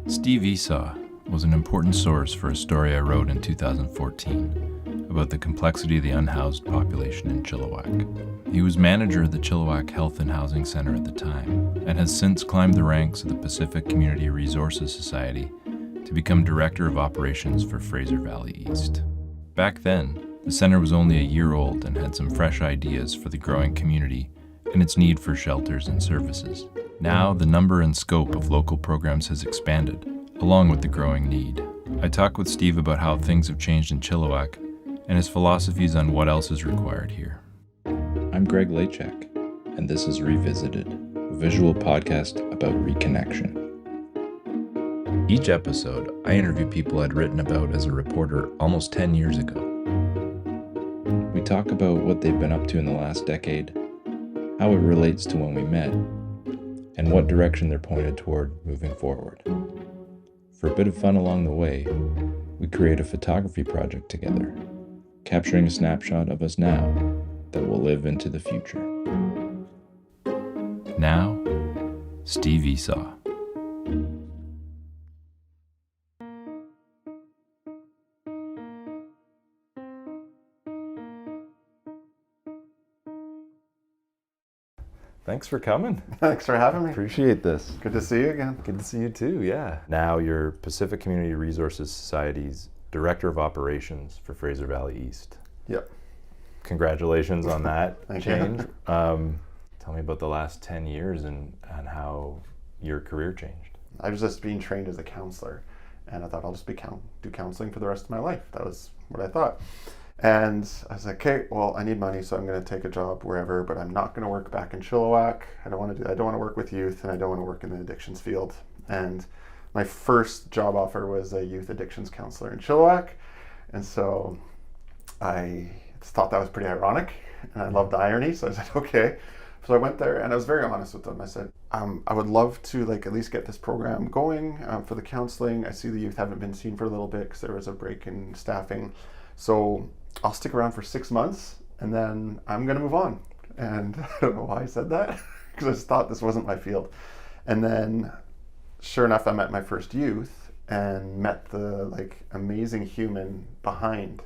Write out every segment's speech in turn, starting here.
Steve Esau was an important source for a story I wrote in 2014 about the complexity of the unhoused population in Chilliwack. He was manager of the Chilliwack Health and Housing Center at the time, and has since climbed the ranks of the Pacific Community Resources Society to become Director of Operations for Fraser Valley East. Back then, the center was only a year old and had some fresh ideas for the growing community and its need for shelters and services. Now, the number and scope of local programs has expanded, along with the growing need. I talk with Steve about how things have changed in Chilliwack and his philosophies on what else is required here. I'm Greg Lachek, and this is Revisited, a visual podcast about reconnection. Each episode, I interview people I'd written about as a reporter almost 10 years ago. We talk about what they've been up to in the last decade, how it relates to when we met, and what direction they're pointed toward moving forward. For a bit of fun along the way, we create a photography project together, capturing a snapshot of us now that will live into the future. Now, Steve Esau. Thanks for coming. Thanks for having me. Appreciate this. Good to see you again. Good to see you too, yeah. Now you're Pacific Community Resources Society's Director of Operations for Fraser Valley East. Yep. Congratulations on that change. You. Tell me about the last 10 years and how your career changed. I was just being trained as a counselor, and I thought I'll just do counseling for the rest of my life. That was what I thought. And I was like, okay, well, I need money, so I'm going to take a job wherever, but I'm not going to work back in Chilliwack. I don't want to work with youth, and I don't want to work in the addictions field. And my first job offer was a youth addictions counselor in Chilliwack. And so I thought that was pretty ironic, and I loved the irony, so I said, okay. So I went there, and I was very honest with them. I said, I would love to at least get this program going for the counseling. I see the youth haven't been seen for a little bit because there was a break in staffing. So I'll stick around for 6 months, and then I'm going to move on. And I don't know why I said that, because I just thought this wasn't my field. And then, sure enough, I met my first youth and met the amazing human behind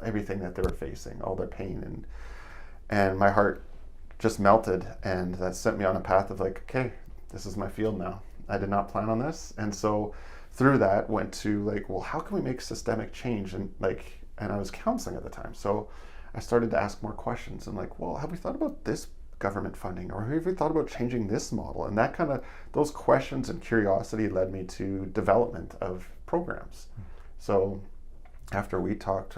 everything that they were facing, all their pain, and my heart just melted, and that sent me on a path of okay, this is my field now. I did not plan on this, and so through that went to well, how can we make systemic change? And I was counseling at the time, so I started to ask more questions. And well, have we thought about this government funding, or have we thought about changing this model? And that those questions and curiosity led me to development of programs. So after we talked,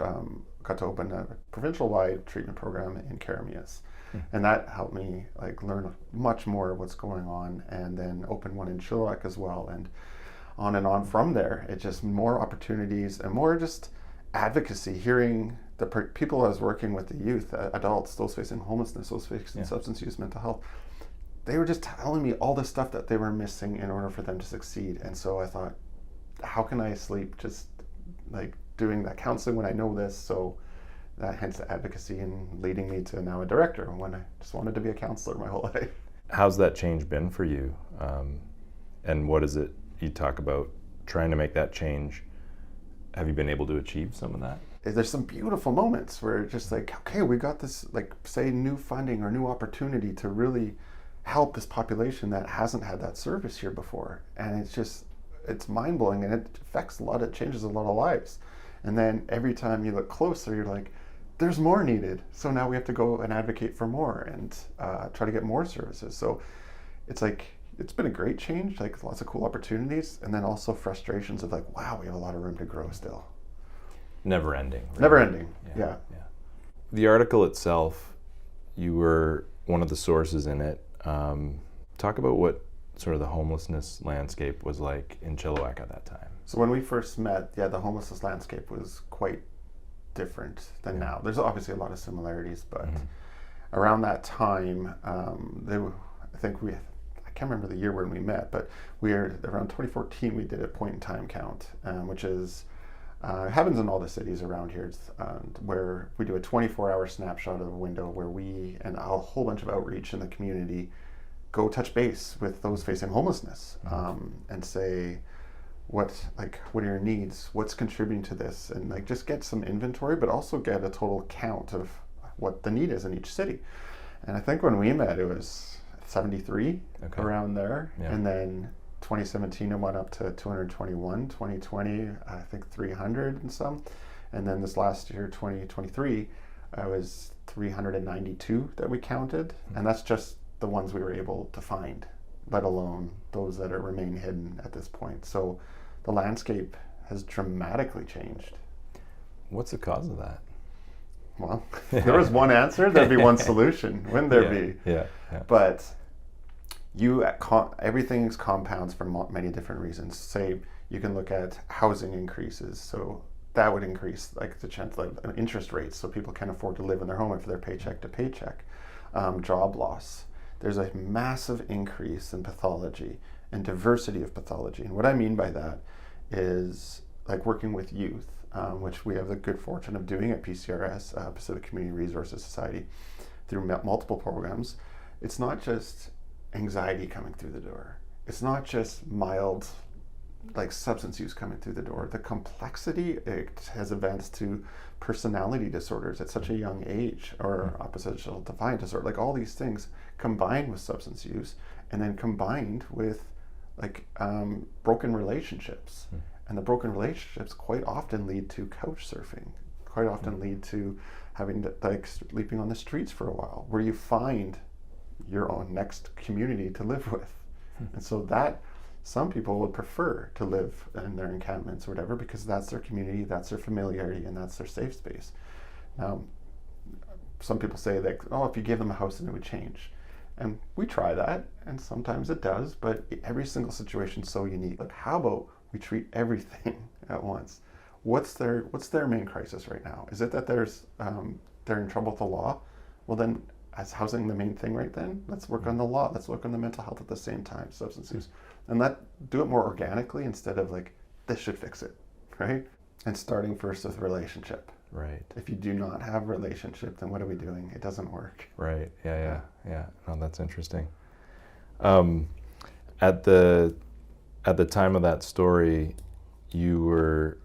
got to open a provincial-wide treatment program in Karamias. And that helped me learn much more of what's going on, and then open one in Chilliwack as well, and on from there. It just more opportunities and more just advocacy, hearing the people I was working with, the youth, adults, those facing homelessness, those facing substance use, mental health. They were just telling me all the stuff that they were missing in order for them to succeed. And so I thought, how can I sleep just doing that counseling when I know this? So that hence the advocacy and leading me to now a director when I just wanted to be a counselor my whole life. How's that change been for you? And what is it you talk about trying to make that change? Have you been able to achieve some of that? There's some beautiful moments where it's just okay, we got this, say, new funding or new opportunity to really help this population that hasn't had that service here before. And it's mind-blowing, and it changes a lot of lives. And then every time you look closer, you're there's more needed. So now we have to go and advocate for more and try to get more services. So it's been a great change, lots of cool opportunities, and then also frustrations of wow, we have a lot of room to grow still. Never ending. Really. Never ending, yeah. The article itself, you were one of the sources in it. Talk about what sort of the homelessness landscape was like in Chilliwack at that time. So when we first met, the homelessness landscape was quite different than now. There's obviously a lot of similarities, but around that time, I can't remember the year when we met, but around 2014 we did a point in time count, which is happens in all the cities around here, where we do a 24-hour snapshot of a window where we and a whole bunch of outreach in the community go touch base with those facing homelessness, and say, what are your needs, what's contributing to this, and like just get some inventory, but also get a total count of what the need is in each city. And I think when we met, it was 73 around there, and then 2017 it went up to 221, 2020 I think 300 and some, and then this last year 2023 it was 392 that we counted, and that's just the ones we were able to find, let alone those that are remain hidden at this point. So the landscape has dramatically changed. What's the cause of that? Well, if there was one answer, there'd be one solution, wouldn't there be? Yeah. But everything's compounds for many different reasons. Say you can look at housing increases, so that would increase like the chance of interest rates, so people can afford to live in their home if they're paycheck to paycheck. Job loss. There's a massive increase in pathology and diversity of pathology. And what I mean by that is like working with youth, which we have the good fortune of doing at PCRS, Pacific Community Resources Society, through multiple programs. It's not just anxiety coming through the door. It's not just mild like substance use coming through the door. The complexity, it has advanced to personality disorders at such a young age, or oppositional defiant disorder, like all these things combined with substance use, and then combined with like broken relationships. And the broken relationships quite often lead to couch surfing, quite often lead to having to, like sleeping on the streets for a while, where you find your own next community to live with. And so that some people would prefer to live in their encampments or whatever, because that's their community, that's their familiarity, and that's their safe space. Now, some people say that, oh, if you gave them a house, then it would change. And we try that, and sometimes it does, but every single situation is so unique. Like, how about we treat everything at once? What's their main crisis right now? Is it that they're in trouble with the law? Well, then, is housing the main thing right then? Let's work on the law. Let's work on the mental health at the same time, substance use. And do it more organically instead of like, this should fix it, right? And starting first with relationship. Right. If you do not have relationship, then what are we doing? It doesn't work. Right. Yeah. No, that's interesting. At the time of that story, were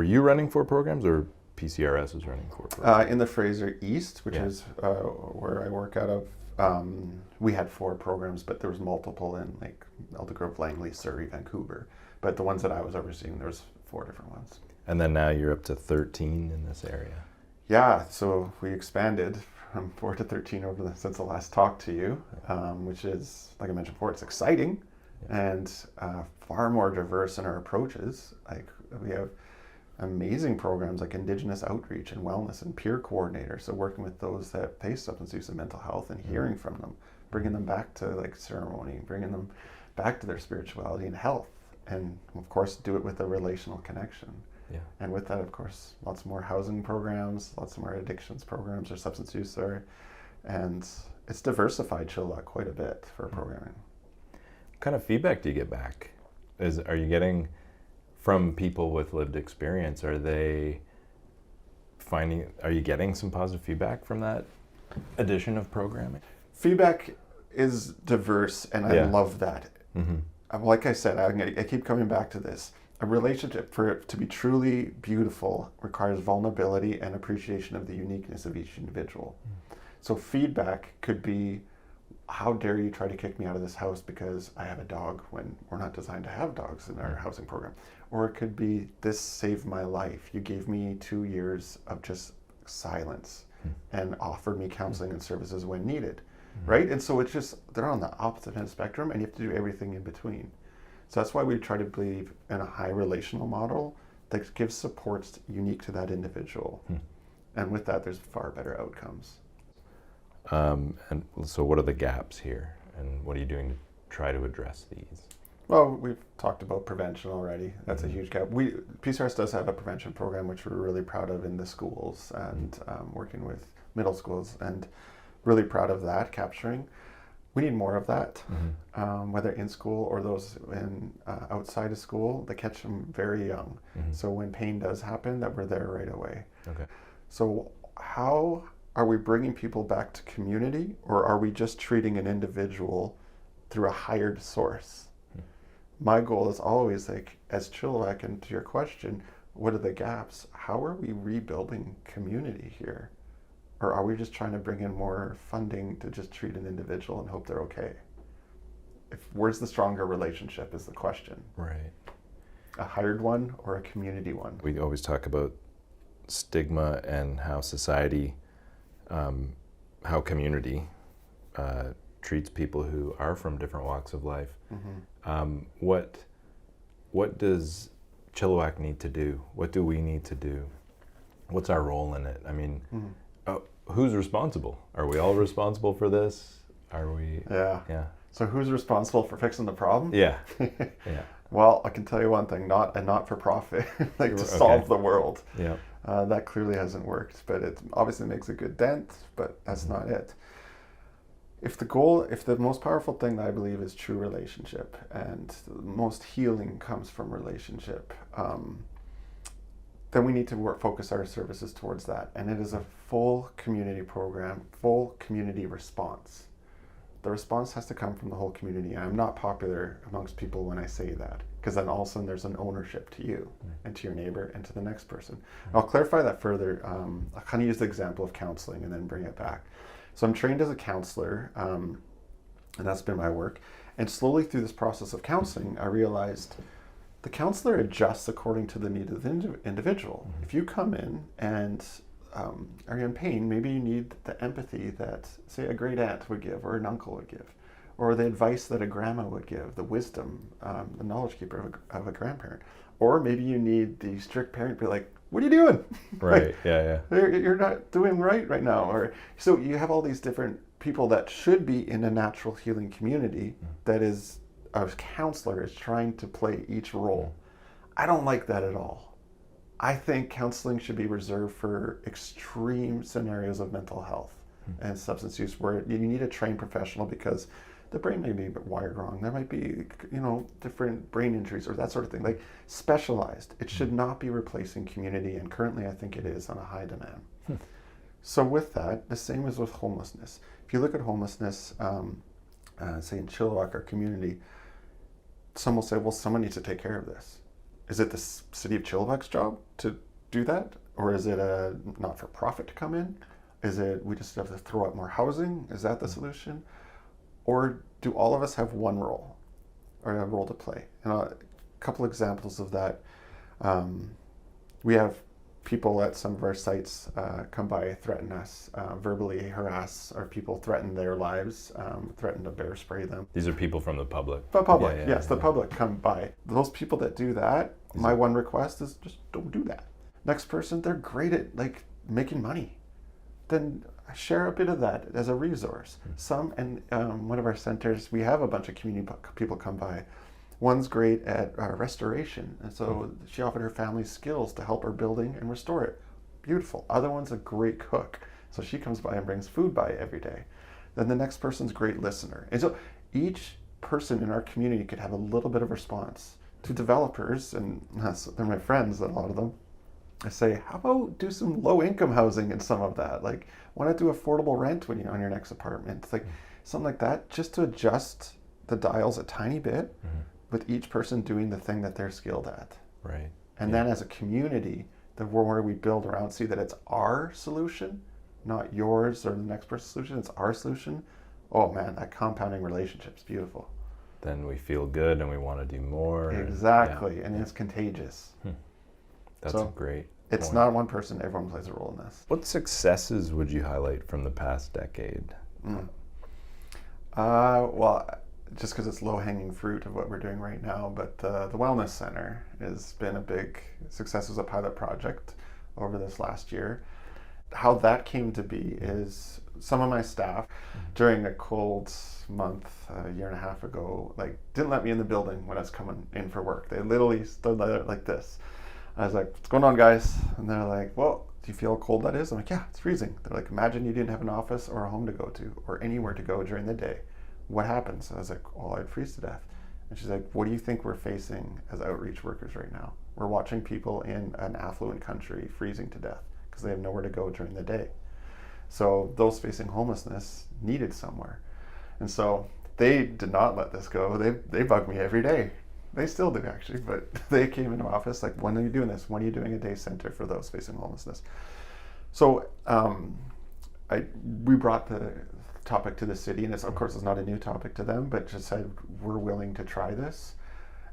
you running 4 programs, or PCRS was running 4 programs? In the Fraser East, which is where I work out of, we had 4 programs, but there was multiple in like Eldergrove, Langley, Surrey, Vancouver. But the ones that I was overseeing, there was 4 different ones. And then now you're up to 13 in this area. Yeah, so we expanded from 4 to 13 since the last talk to you, which is, like I mentioned before, it's exciting and far more diverse in our approaches. Like we have amazing programs like Indigenous outreach and wellness and peer coordinators. So working with those that face substance use and mental health and hearing from them, bringing them back to like ceremony, bringing them back to their spirituality and health. And of course, do it with a relational connection. Yeah. And with that, of course, lots more housing programs, lots more addictions programs or substance use, and it's diversified Chilliwack quite a bit for programming. What kind of feedback do you get back? Are you getting from people with lived experience? Are you getting some positive feedback from that addition of programming? Feedback is diverse, and I love that. Mm-hmm. Like I said, I keep coming back to this. A relationship, for it to be truly beautiful, requires vulnerability and appreciation of the uniqueness of each individual. So feedback could be, how dare you try to kick me out of this house because I have a dog, when we're not designed to have dogs in our housing program. Or it could be, this saved my life. You gave me 2 years of just silence and offered me counseling and services when needed, right? And so it's just, they're on the opposite end of the spectrum, and you have to do everything in between. So that's why we try to believe in a high relational model that gives supports unique to that individual. And with that, there's far better outcomes. And so what are the gaps here, and what are you doing to try to address these? Well, we've talked about prevention already. That's a huge gap. PCRS does have a prevention program, which we're really proud of in the schools and working with middle schools, and really proud of that, capturing. We need more of that, whether in school or those outside of school, that catch them very young. So when pain does happen, that we're there right away. Okay. So how are we bringing people back to community, or are we just treating an individual through a hired source? my goal is always like, as Chilliwack, and to your question, what are the gaps? How are we rebuilding community here? Or are we just trying to bring in more funding to just treat an individual and hope they're okay? Where's the stronger relationship is the question. Right. A hired one or a community one? We always talk about stigma and how society, how community treats people who are from different walks of life. What does Chilliwack need to do? What do we need to do? What's our role in it? I mean, who's responsible? Are we all responsible for this? Are we? Yeah. So who's responsible for fixing the problem? Yeah. Yeah. Well, I can tell you one thing, not a not-for-profit, like to solve the world. Yeah. That clearly hasn't worked, but it obviously makes a good dent, but that's not it. If the most powerful thing that I believe is true relationship, and the most healing comes from relationship, then we need to focus our services towards that. And it is a full community program, full community response. The response has to come from the whole community. And I'm not popular amongst people when I say that, because then all of a sudden there's an ownership to you and to your neighbor and to the next person. I'll clarify that further. I'll kind of use the example of counseling and then bring it back. So I'm trained as a counselor, and that's been my work. And slowly through this process of counseling, I realized the counselor adjusts according to the need of the individual. If you come in and are you in pain, maybe you need the empathy that, say, a great aunt would give or an uncle would give, or the advice that a grandma would give, the wisdom, the knowledge keeper of a grandparent. Or maybe you need the strict parent to be like, what are you doing? Right, yeah. You're not doing right now. Or so you have all these different people that should be in a natural healing community that is, a counselor is trying to play each role. I don't like that at all. I think counseling should be reserved for extreme scenarios of mental health and substance use where you need a trained professional because the brain may be wired wrong. There might be, different brain injuries or that sort of thing, like specialized. It should not be replacing community, and currently I think it is on a high demand. So with that, the same as with homelessness. If you look at homelessness, say in Chilliwack, our community, some will say, well, someone needs to take care of this. Is it the city of Chilliwack's job to do that? Or is it a not-for-profit to come in? Is it we just have to throw out more housing? Is that the solution? Or do all of us have one role or a role to play? And a couple examples of that. We have people at some of our sites come by, threaten us, verbally harass our people, threaten their lives, threaten to bear spray them. These are people from the public. The public, the public come by. Those people that do that, my one request is just don't do that. Next person, they're great at making money. Then share a bit of that as a resource. One of our centers, we have a bunch of community people come by. One's great at restoration, and so she offered her family skills to help her building and restore it. Beautiful. Other one's a great cook, so she comes by and brings food by every day. Then the next person's a great listener. And so each person in our community could have a little bit of response. To developers, and they're my friends, a lot of them, I say, how about do some low-income housing in some of that? Like, why not do affordable rent when you're on your next apartment? It's like something like that, just to adjust the dials a tiny bit, with each person doing the thing that they're skilled at. Right. And then as a community, where we build around, see that it's our solution, not yours or the next person's solution, it's our solution. Oh man, that compounding relationship's beautiful. Then we feel good and we want to do more. Exactly, and it's contagious. That's a great It's point. not one person, everyone plays a role in this. What successes would you highlight from the past decade? Well, just because it's low-hanging fruit of what we're doing right now, but the Wellness Center has been a big success as a pilot project over this last year. How that came to be is some of my staff, during a cold month a year and a half ago, didn't let me in the building when I was coming in for work. They literally stood there like this. I was like, what's going on, guys? And they're like, well, do you feel how cold that is? I'm like, yeah, it's freezing. They're like, imagine you didn't have an office or a home to go to or anywhere to go during the day. What happens? I was like, well, I'd freeze to death. And she's like, what do you think we're facing as outreach workers right now? We're watching people in an affluent country freezing to death because they have nowhere to go during the day. So those facing homelessness needed somewhere. And so they did not let this go. They bug me every day. They still do actually, but they came into office like, when are you doing this? When are you doing a day center for those facing homelessness? So we brought the topic to the city, and of course it's not a new topic to them, but just said we're willing to try this.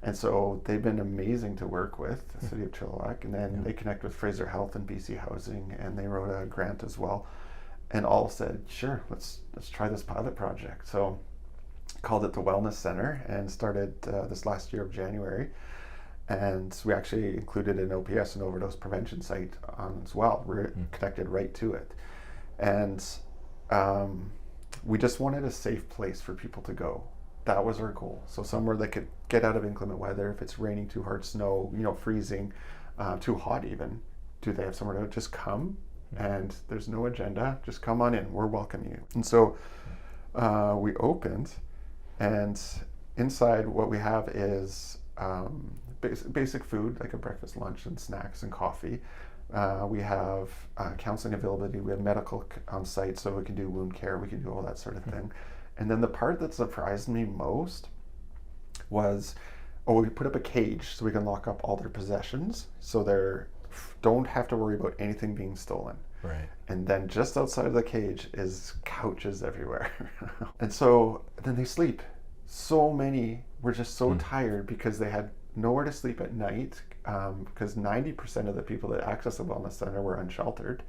And so they've been amazing to work with, the city of Chilliwack, and then they connect with Fraser Health and BC Housing, and they wrote a grant as well, and all said, sure, let's try this pilot project. So called it the Wellness Center, and started this last year of January. And we actually included an OPS, an overdose prevention site, on as well. We're connected right to it. And we just wanted a safe place for people to go. That was our goal. So somewhere they could get out of inclement weather. If it's raining too hard, snow, freezing, too hot even, do they have somewhere to just come? And there's no agenda, just come on in, we'll welcome you. And so we opened, and inside what we have is basic food, like a breakfast, lunch, and snacks and coffee. We have counseling availability. We have medical on site, so we can do wound care. We can do all that sort of thing. And then the part that surprised me most was, we put up a cage so we can lock up all their possessions, so they don't have to worry about anything being stolen. Right. And then just outside of the cage is couches everywhere. And so then they sleep. So many were just so tired because they had nowhere to sleep at night, because 90% of the people that access the wellness center were unsheltered.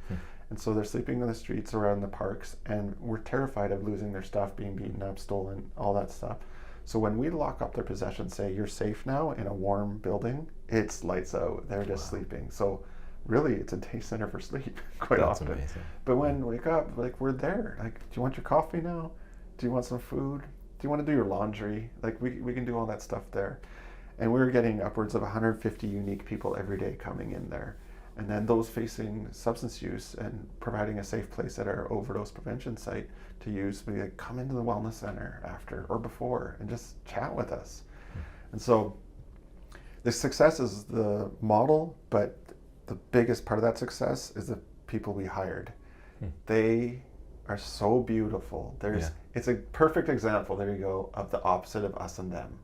And so they're sleeping on the streets or in the parks, and we're terrified of losing their stuff, being beaten up, stolen, all that stuff. So when we lock up their possessions, say you're safe now in a warm building, it's lights out. They're just sleeping. So really, it's a day center for sleep quite often. That's amazing. But when we wake up, like, we're there. Like, do you want your coffee now? Do you want some food? Do you want to do your laundry? Like, we can do all that stuff there. And we were getting upwards of 150 unique people every day coming in there. And then those facing substance use, and providing a safe place at our overdose prevention site to use, we like, come into the wellness center after or before and just chat with us. And so the success is the model, but the biggest part of that success is the people we hired. They are so beautiful. It's a perfect example, there you go, of the opposite of us and them.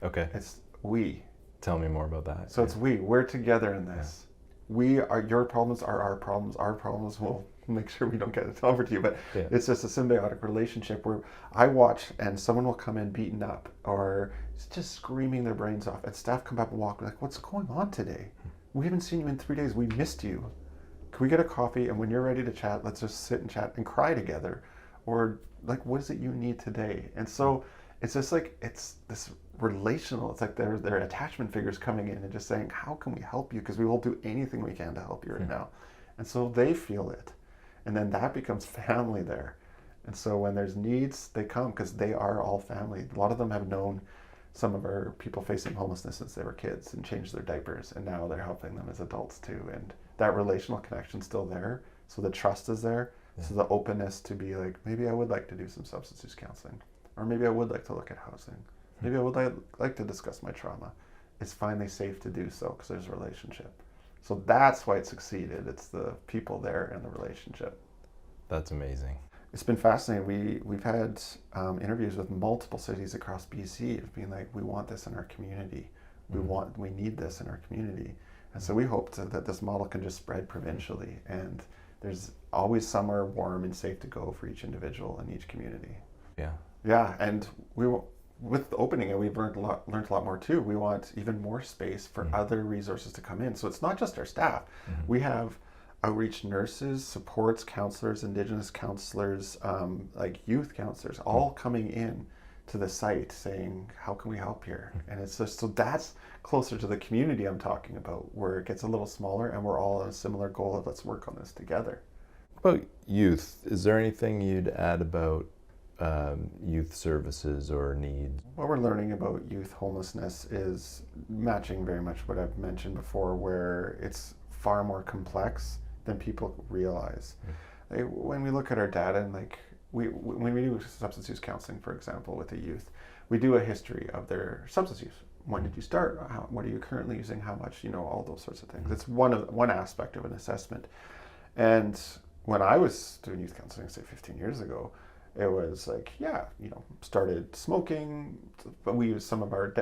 Okay. It's we. Tell me more about that. So it's we're together in this. We are, your problems are our problems will make sure we don't get it over to you, but it's just a symbiotic relationship where I watch and someone will come in beaten up or just screaming their brains off, and staff come up and walk like, what's going on today? We haven't seen you in 3 days. We missed you. Can we get a coffee? And when you're ready to chat, let's just sit and chat and cry together. Or like, what is it you need today? And so it's just like, it's this relational, it's like they're attachment figures coming in and just saying, how can we help you? Because we will do anything we can to help you right now. And so they feel it. And then that becomes family there. And so when there's needs, they come because they are all family. A lot of them have known some of our people facing homelessness since they were kids and changed their diapers, and now they're helping them as adults too. And that relational connection's still there, so the trust is there. So the openness to be like, maybe I would like to do some substance use counseling, or maybe I would like to look at housing, maybe I would like to discuss my trauma. It's finally safe to do so because there's a relationship. So that's why it succeeded. It's the people there and the relationship. That's amazing. It's been fascinating. We've had interviews with multiple cities across BC of being like, we want this in our community. We need this in our community. And so we hope that this model can just spread provincially, and there's always somewhere warm and safe to go for each individual in each community. Yeah, and with opening it, we've learned a lot more too. We want even more space for other resources to come in. So it's not just our staff. We have outreach nurses, supports, counselors, Indigenous counselors, like youth counselors, all coming in to the site saying, how can we help here? And it's just, so that's closer to the community I'm talking about, where it gets a little smaller and we're all on a similar goal of let's work on this together. About youth, is there anything you'd add about youth services or needs? What we're learning about youth homelessness is matching very much what I've mentioned before, where it's far more complex than people realize. Like, when we look at our data, and like when we do substance use counseling, for example, with a youth, we do a history of their substance use. When did you start? What are you currently using? How much? All those sorts of things. It's one aspect of an assessment. And when I was doing youth counseling, say 15 years ago, It was like, yeah, started smoking, but we used some of our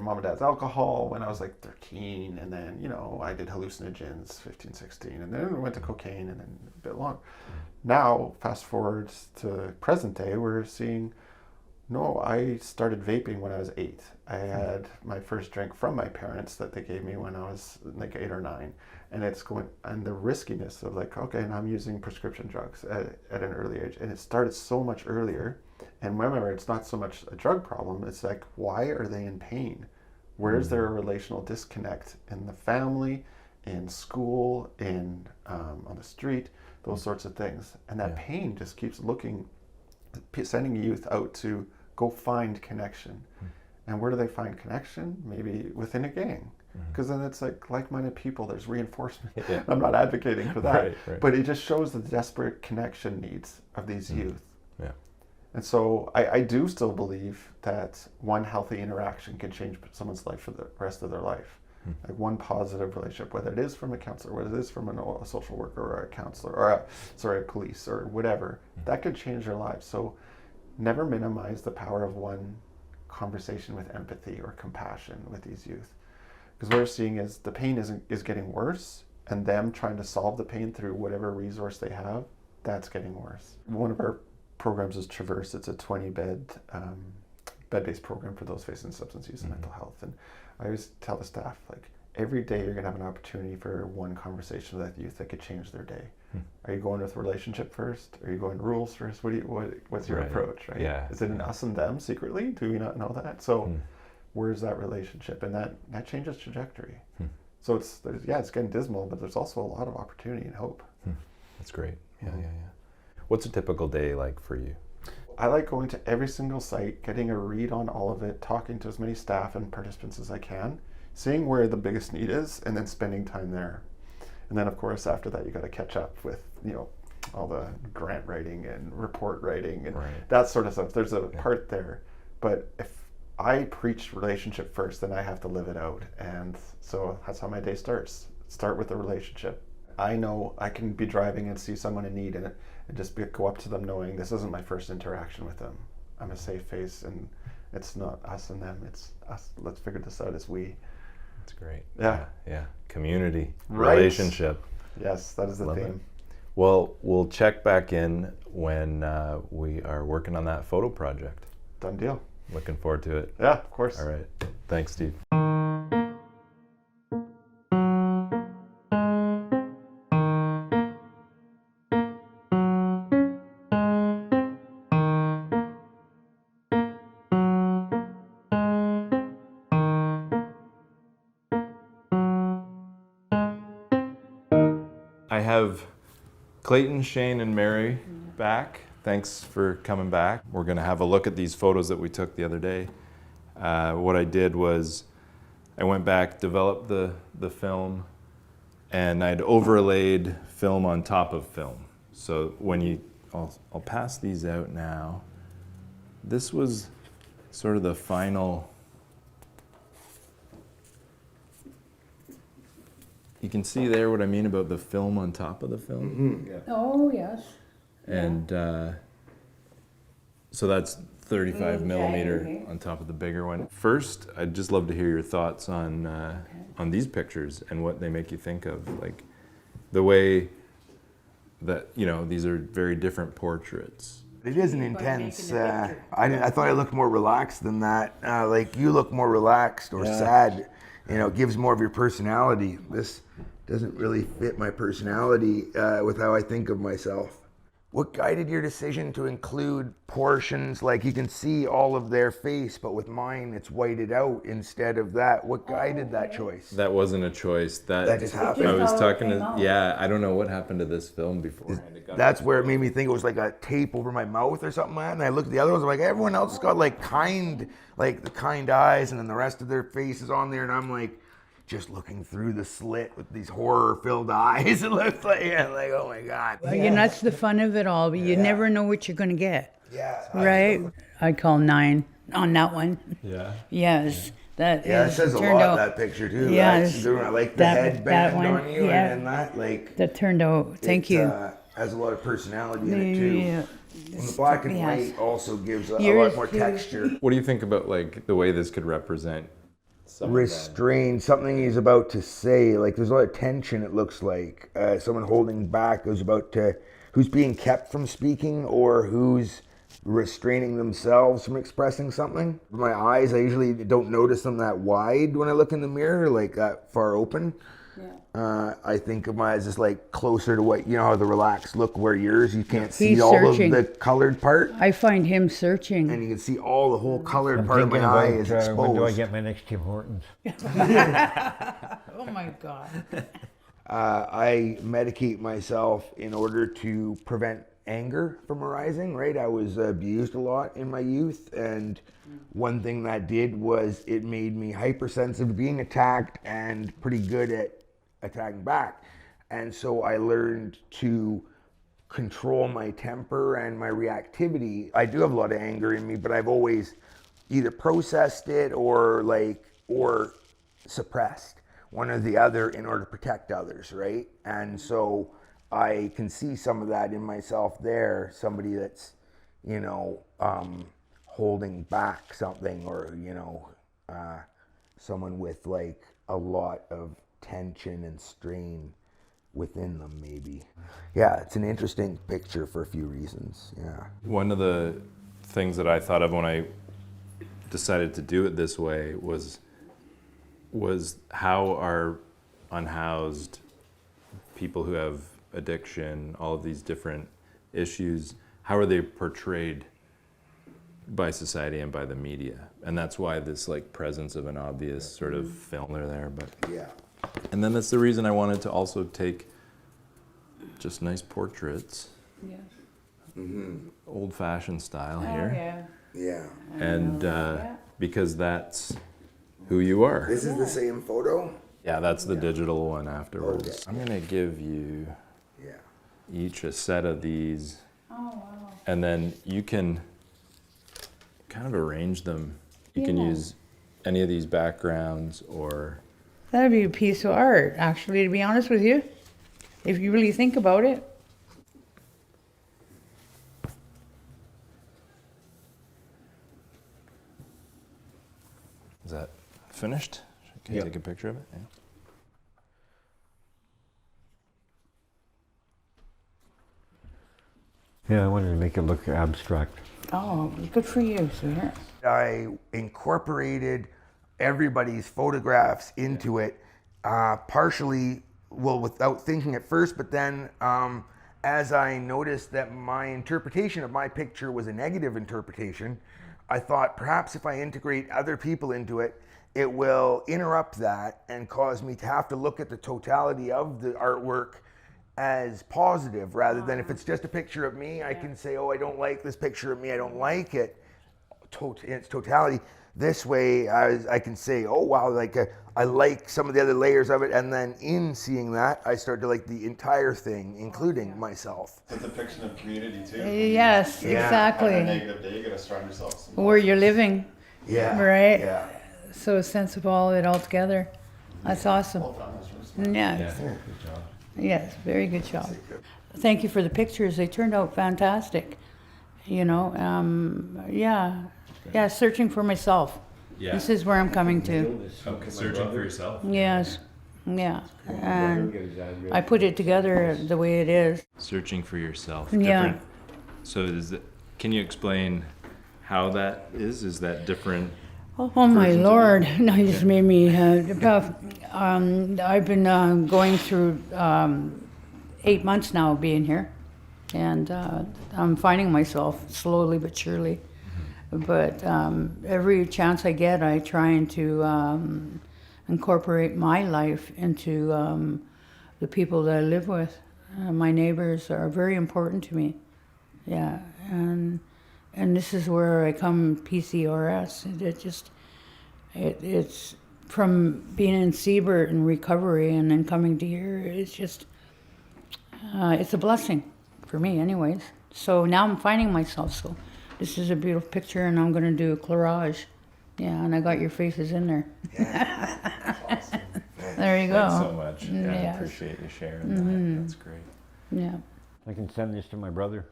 mom and dad's alcohol when I was like 13, and then, I did hallucinogens 15, 16, and then we went to cocaine, and then a bit long. Now, fast forward to present day, we're seeing, no, I started vaping when I was 8. I had my first drink from my parents that they gave me when I was like 8 or 9. And it's going, and the riskiness of like, okay, and I'm using prescription drugs at an early age. And it started so much earlier. And remember, it's not so much a drug problem. It's like, why are they in pain? Where's there a relational disconnect in the family, in school, on the street, those sorts of things. And that pain just keeps sending youth out to go find connection. And where do they find connection? Maybe within a gang. Because then it's like-minded people, there's reinforcement. Yeah. I'm not advocating for that, right. But it just shows the desperate connection needs of these youth. Yeah. And so I do still believe that one healthy interaction can change someone's life for the rest of their life. Like one positive relationship, whether it is from a counselor, whether it is from a social worker or a counselor, or a police or whatever, that could change their lives. So never minimize the power of one conversation with empathy or compassion with these youth. Because what we're seeing is the pain is getting worse, and them trying to solve the pain through whatever resource they have, that's getting worse. One of our programs is Traverse. It's a 20-bed-based program for those facing substance use and mental health. And I always tell the staff, like, every day you're going to have an opportunity for one conversation with that youth that could change their day. Are you going with relationship first? Are you going rules first? What's your approach, right? Yeah. Is it an us and them secretly? Do we not know that? So where's that relationship? And that changes trajectory. So it's getting dismal, but there's also a lot of opportunity and hope. That's great. Yeah. What's a typical day like for you? I like going to every single site, getting a read on all of it, talking to as many staff and participants as I can, seeing where the biggest need is, and then spending time there. And then, of course, after that, you got to catch up with, all the grant writing and report writing and that sort of stuff. There's a part there. But if I preach relationship first, then I have to live it out. And so that's how my day starts. Start with the relationship. I know I can be driving and see someone in need and just go up to them knowing this isn't my first interaction with them. I'm a safe face, and it's not us and them, it's us. Let's figure this out as we. That's great. Yeah. Community, Right. relationship. Yes, that is the Love theme. it. Well, we'll check back in when we are working on that photo project. Done deal. Looking forward to it. Yeah, of course. All right. Thanks, Steve. I have Clayton, Shane, and Mary back. Thanks for coming back. We're going to have a look at these photos that we took the other day. What I did was I went back, developed the film, and I'd overlaid film on top of film. So when I'll pass these out now. This was sort of the final. You can see there what I mean about the film on top of the film. Yeah. Oh, yes. And so that's 35 millimeter okay. on top of the bigger one. First, I'd just love to hear your thoughts on these pictures and what they make you think of, like the way that these are very different portraits. It is an intense. I thought I looked more relaxed than that. Like you look more relaxed or sad. It gives more of your personality. This doesn't really fit my personality with how I think of myself. What guided your decision to include portions, like you can see all of their face, but with mine it's whited out instead of that? What guided that choice? That wasn't a choice. That just happened. I was Just talking came to, out. I don't know what happened to this film before. That's where it made me think it was like a tape over my mouth or something like that. And I looked at the other ones, I'm like, everyone else has got like the kind eyes, and then the rest of their faces on there, and I'm like, just looking through the slit with these horror-filled eyes. It looks like, oh my God. Well, that's the fun of it all, but you never know what you're going to get. Yeah. Right? I'd call 9 on that one. Yeah. Yes. That Yeah, it is, says a turned lot, out, that picture too. Yes. I like the That headband one, on you yeah. and that, like. that turned out, thank you. has a lot of personality in it too. Yeah. And the black and Yes. white also gives a Yours lot more too. texture. What do you think about like the way this could represent someone Restrained, something he's about to say. Like there's a lot of tension. It looks like someone holding back who's being kept from speaking or who's restraining themselves from expressing something. My eyes, I usually don't notice them that wide when I look in the mirror, like that far open. I think of my eyes as like closer to what, you know, how the relaxed look where yours, you can't see He's all searching. of the colored part. I find him searching. And you can see all the whole colored part of my eye is exposed. When do I get my next Tim Hortons? Oh my God. I medicate myself in order to prevent anger from arising, right? I was abused a lot in my youth, and one thing that did was it made me hypersensitive to being attacked and pretty good at attacking back. And so I learned to control my temper and my reactivity. I do have a lot of anger in me, but I've always either processed it or suppressed, one or the other, in order to protect others, right? And so I can see some of that in myself there, somebody that's, you know, holding back something, or, you know, someone with like a lot of tension and strain within them, maybe. Yeah, it's an interesting picture for a few reasons. Yeah. One of the things that I thought of when I decided to do it this way was how are unhoused people who have addiction, all of these different issues, how are they portrayed by society and by the media? And that's why this like presence of an obvious sort of film there. But Yeah. and then that's the reason I wanted to also take just nice portraits, Yeah. old-fashioned style Oh, here, yeah. Yeah. and Yeah. because that's who you are. This is the same photo? Yeah, that's the digital one afterwards. Okay. I'm gonna give you Yeah. each a set of these, Oh, wow. and then you can kind of arrange them. You can Yeah. use any of these backgrounds, or That'd be a piece of art, actually, to be honest with you. If you really think about it. is that finished? Can you take a picture of it? Yeah. Yeah, I wanted to make it look abstract. Oh, good for you, sweetheart. I incorporated everybody's photographs into it, partially, well, without thinking at first, but then as I noticed that my interpretation of my picture was a negative interpretation, I thought perhaps if I integrate other people into it, it will interrupt that and cause me to have to look at the totality of the artwork as positive, rather than if it's just a picture of me, I can say, oh, I don't like this picture of me, I don't like it in its totality. This way, I can say, oh, wow, like I like some of the other layers of it, and then in seeing that, I start to like the entire thing, including myself. It's a depiction of community too. Yes, Yeah. exactly. Having a negative day, you gotta surround yourself with some Where you're living, Yeah. right? Yeah. So a sense of all of it all together. That's awesome. Well done, that's really smart. Yeah. Good job. Yes, very good job. Thank you for the pictures. They turned out fantastic. You know, yeah, searching for myself. Yeah. This is where I'm coming to. Searching for yourself. Yes, yeah. And I put it together the way it is. Searching for yourself. Yeah. Different. So can you explain how that is? Is that different? Oh my Lord! No, you just made me. I've been going through 8 months now of being here, and I'm finding myself slowly but surely. But every chance I get, I try to incorporate my life into the people that I live with. My neighbors are very important to me. Yeah, and this is where I come PCRS. It's from being in Siebert and recovery and then coming to here. It's just it's a blessing for me, anyways. So now I'm finding myself. So this is a beautiful picture, and I'm going to do a collage. Yeah, and I got your faces in there. There you go. Thanks so much. Yeah, I Yes. appreciate you sharing that. That's great. Yeah. I can send this to my brother.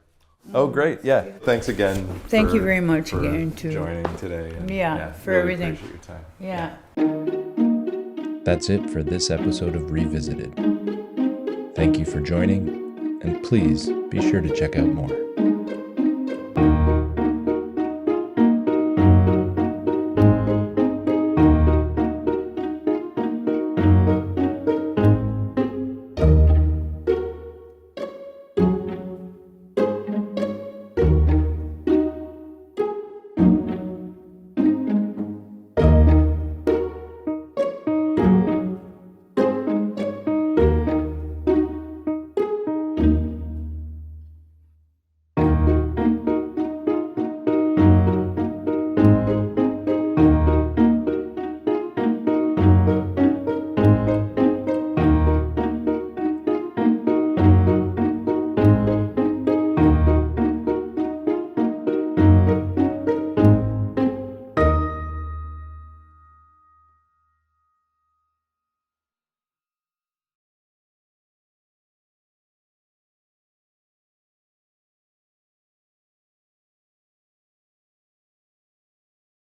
Oh, great. Yeah. Thanks again. Thank you very much for again to joining today. And, for really everything. Appreciate your time. Yeah. That's it for this episode of Revisited. Thank you for joining, and please be sure to check out more.